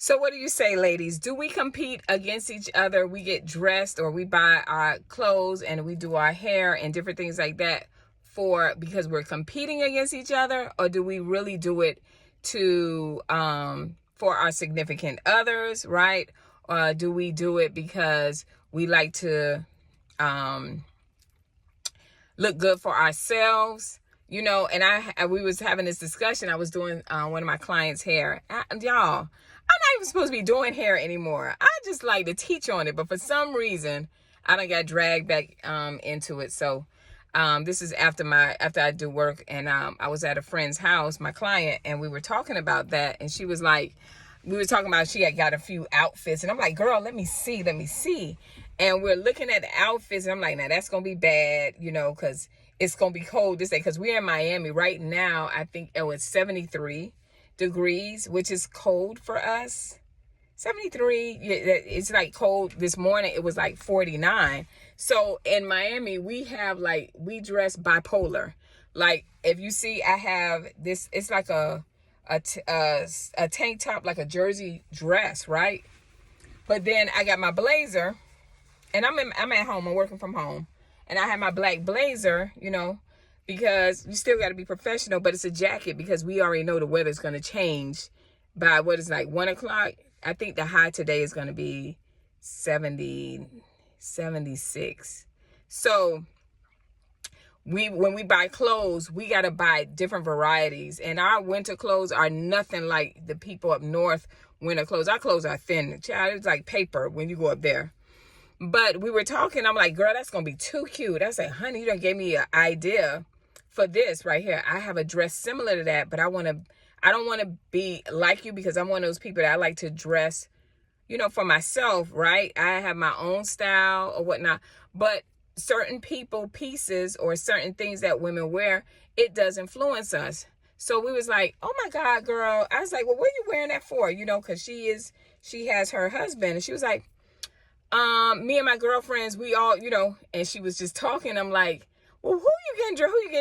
So what do you say, ladies? Do we compete against each other? We get dressed or we buy our clothes and we do our hair and different things like that because we're competing against each other? Or do we really do it to for our significant others, right? Or do we do it because we like to look good for ourselves? And we was having this discussion. I was doing one of my clients' hair. Y'all, I'm not even supposed to be doing hair anymore. I just like to teach on it, but for some reason, I done got dragged back into it. So this is after I do work, and I was at a friend's house, my client, and we were talking about that, and she was like, we were talking about she had got a few outfits, and I'm like, girl, let me see. And we're looking at the outfits, and I'm like, now that's gonna be bad, because it's gonna be cold this day, because we're in Miami right now. I think it's 73 degrees, which is cold for us. 73, it's like cold. This morning it was like 49. So in Miami we dress bipolar. Like, if you see, I have this, it's like a tank top, like a jersey dress, right? But then I got my blazer, and I'm at home, I'm working from home, and I have my black blazer, because you still got to be professional, but it's a jacket because we already know the weather's going to change by what is like 1 o'clock. I think the high today is going to be 70, 76. So when we buy clothes, we got to buy different varieties, and our winter clothes are nothing like the people up north winter clothes. Our clothes are thin. Child, it's like paper when you go up there. But we were talking, I'm like, girl, that's going to be too cute. I said, honey, you done gave me an idea for this right here. I have a dress similar to that, but I don't want to be like you, because I'm one of those people that I like to dress, for myself, right? I have my own style or whatnot, but certain pieces or certain things that women wear, it does influence us. So we was like, oh my God, girl. I was like, well, what are you wearing that for? Because she has her husband, and she was like, me and my girlfriends, we all, and she was just talking. I'm like, well, who you getting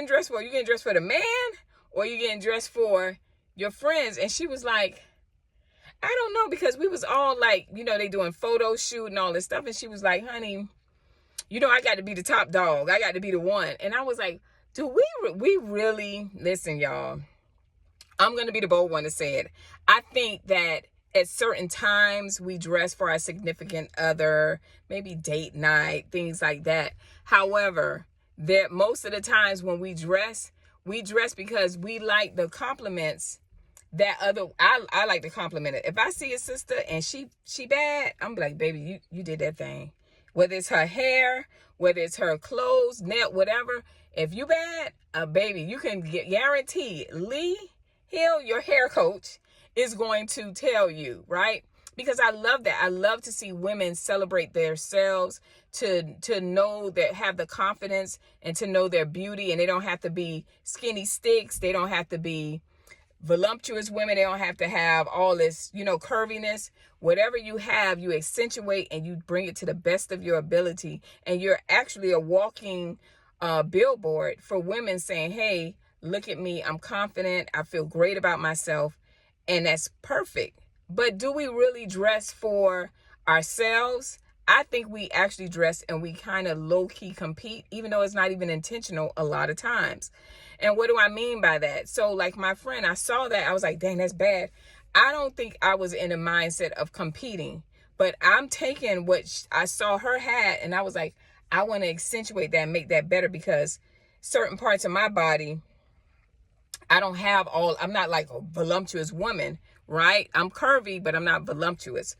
dressed for? You getting dressed for the man, or you getting dressed for your friends? And she was like, I don't know, because we was all like, they doing photo shoot and all this stuff. And she was like, honey, I got to be the top dog. I got to be the one. And I was like, do we really, listen, y'all, I'm going to be the bold one to say it. I think that at certain times we dress for our significant other, maybe date night, things like that. However, most of the times when we dress because we like the compliments that I like to compliment it. If I see a sister and she bad, I'm like, baby, you did that thing. Whether it's her hair, whether it's her clothes, net, whatever. If you bad, baby, you can get guaranteed Lee Hill, your hair coach, is going to tell you, right? Because I love that. I love to see women celebrate themselves, to know that, have the confidence, and to know their beauty, and they don't have to be skinny sticks. They don't have to be voluptuous women. They don't have to have all this, curviness. Whatever you have, you accentuate and you bring it to the best of your ability. And you're actually a walking billboard for women saying, hey, look at me. I'm confident. I feel great about myself. And that's perfect. But do we really dress for ourselves? I think we actually dress and we kind of low-key compete, even though it's not even intentional a lot of times. And what do I mean by that? So like my friend, I saw that. I was like, dang, that's bad. I don't think I was in a mindset of competing, but I'm taking what I saw her had, and I was like, I want to accentuate that and make that better, because certain parts of my body, I'm not like a voluptuous woman, right? I'm curvy, but I'm not voluptuous.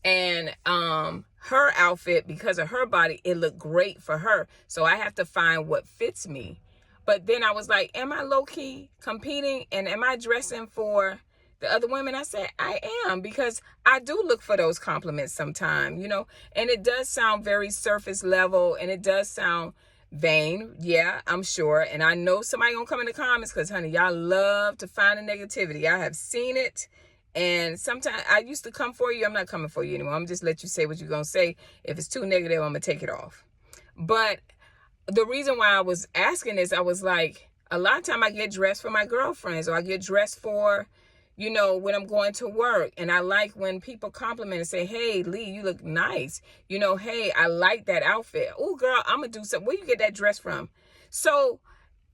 And her outfit, because of her body, it looked great for her. So I have to find what fits me. But then I was like, am I low-key competing? And am I dressing for the other women? I said, I am, because I do look for those compliments sometimes, and it does sound very surface level, and it does sound vain. Yeah, I'm sure. And I know somebody gonna come in the comments, because honey, y'all love to find the negativity. I have seen it. And sometimes I used to come for you. I'm not coming for you anymore. I'm just let you say what you're gonna say. If it's too negative, I'm gonna take it off. But the reason why I was asking this, I was like, a lot of time I get dressed for my girlfriends, or I get dressed for, you know, when I'm going to work. And I like when people compliment and say, hey, Lee, you look nice. You know, hey, I like that outfit. Oh, girl, I'm going to do something. Where you get that dress from? So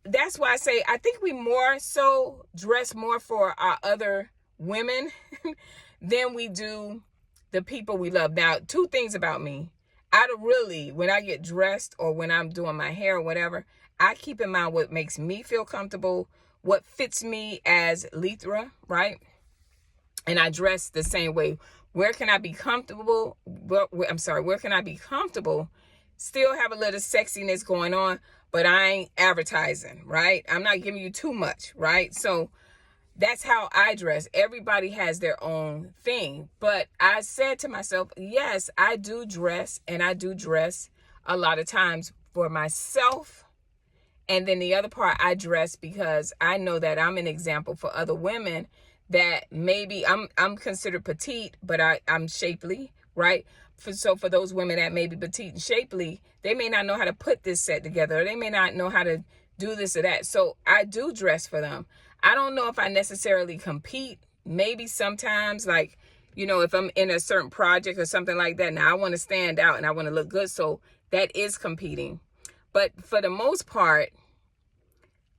that's why I say I think we more so dress more for our other women than we do the people we love. Now, two things about me. When I get dressed or when I'm doing my hair or whatever, I keep in mind what makes me feel comfortable, what fits me as Lethra, right? And I dress the same way. Where can I be comfortable? Where can I be comfortable? Still have a little sexiness going on, but I ain't advertising, right? I'm not giving you too much, right? So that's how I dress. Everybody has their own thing. But I said to myself, yes, I do dress, and I do dress a lot of times for myself. And then the other part, I dress because I know that I'm an example for other women that maybe I'm considered petite, but I'm shapely, right? So for those women that may be petite and shapely, they may not know how to put this set together, or they may not know how to do this or that. So I do dress for them. I don't know if I necessarily compete. Maybe sometimes, like, you know, if I'm in a certain project or something like that, now I want to stand out and I want to look good. So that is competing. But for the most part,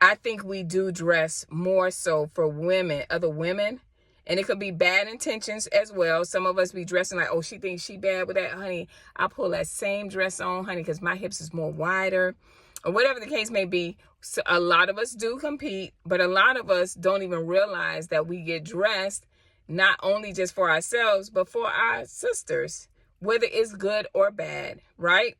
I think we do dress more so for women, other women. And it could be bad intentions as well. Some of us be dressing like, oh, she thinks she bad with that, honey. I pull that same dress on, honey, because my hips is more wider. Or whatever the case may be. So a lot of us do compete, but a lot of us don't even realize that we get dressed not only just for ourselves, but for our sisters, whether it's good or bad, right?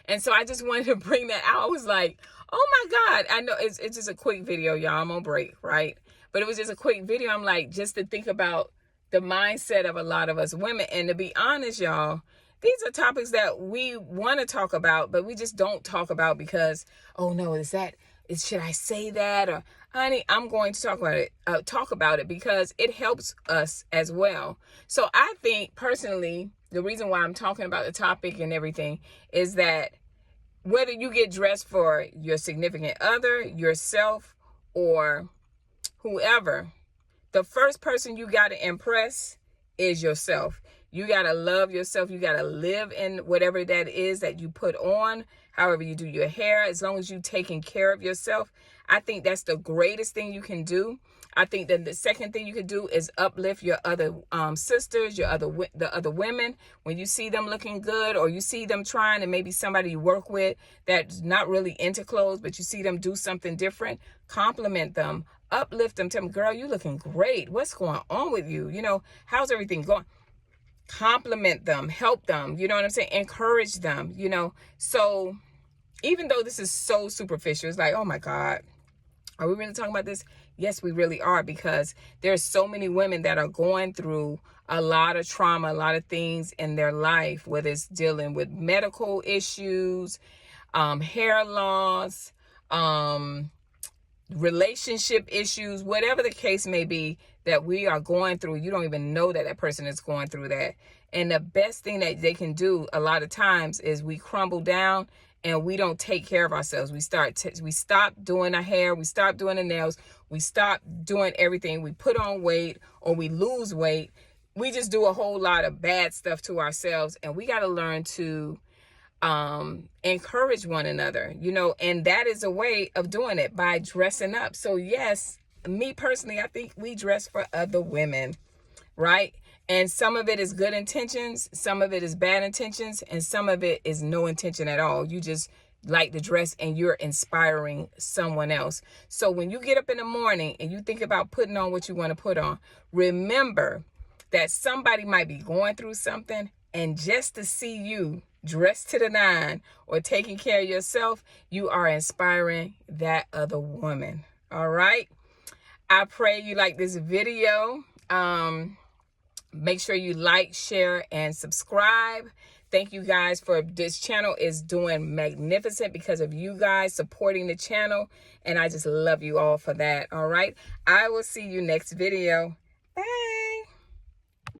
And so I just wanted to bring that out. I was like, oh my God. I know it's just a quick video, y'all. I'm on break, right? But it was just a quick video. I'm like, just to think about the mindset of a lot of us women. And to be honest, y'all, these are topics that we want to talk about, but we just don't talk about because, oh no, should I say that? Or, honey, I'm going to talk about it because it helps us as well. So I think personally, the reason why I'm talking about the topic and everything is that whether you get dressed for your significant other, yourself, or whoever, the first person you got to impress is yourself. You got to love yourself. You got to live in whatever that is that you put on, however you do your hair, as long as you're taking care of yourself. I think that's the greatest thing you can do. I think that the second thing you could do is uplift your other sisters, the other women. When you see them looking good, or you see them trying, and maybe somebody you work with that's not really into clothes, but you see them do something different, compliment them, uplift them, tell them, girl, you looking great. What's going on with you? You know, how's everything going? Compliment them, help them, you know what I'm saying? Encourage them, you know? So even though this is so superficial, it's like, oh my God, are we really talking about this? Yes, we really are, because there's so many women that are going through a lot of trauma, a lot of things in their life, whether it's dealing with medical issues, hair loss, relationship issues, whatever the case may be that we are going through. You don't even know that person is going through that. And the best thing that they can do a lot of times is we crumble down and we don't take care of ourselves. We stop doing our hair, we stop doing the nails, we stop doing everything. We put on weight or we lose weight. We just do a whole lot of bad stuff to ourselves, and we got to learn to encourage one another, you know, and that is a way of doing it, by dressing up. So yes, me personally, I think we dress for other women, right? And some of it is good intentions, some of it is bad intentions, and some of it is no intention at all. You just like the dress and you're inspiring someone else. So when you get up in the morning and you think about putting on what you want to put on, remember that somebody might be going through something, and just to see you dressed to the nine or taking care of yourself, you are inspiring that other woman. All right. I pray you like this video. Make sure you like, share, and subscribe. Thank you guys for this channel is doing magnificent because of you guys supporting the channel. And I just love you all for that. All right. I will see you next video. Bye.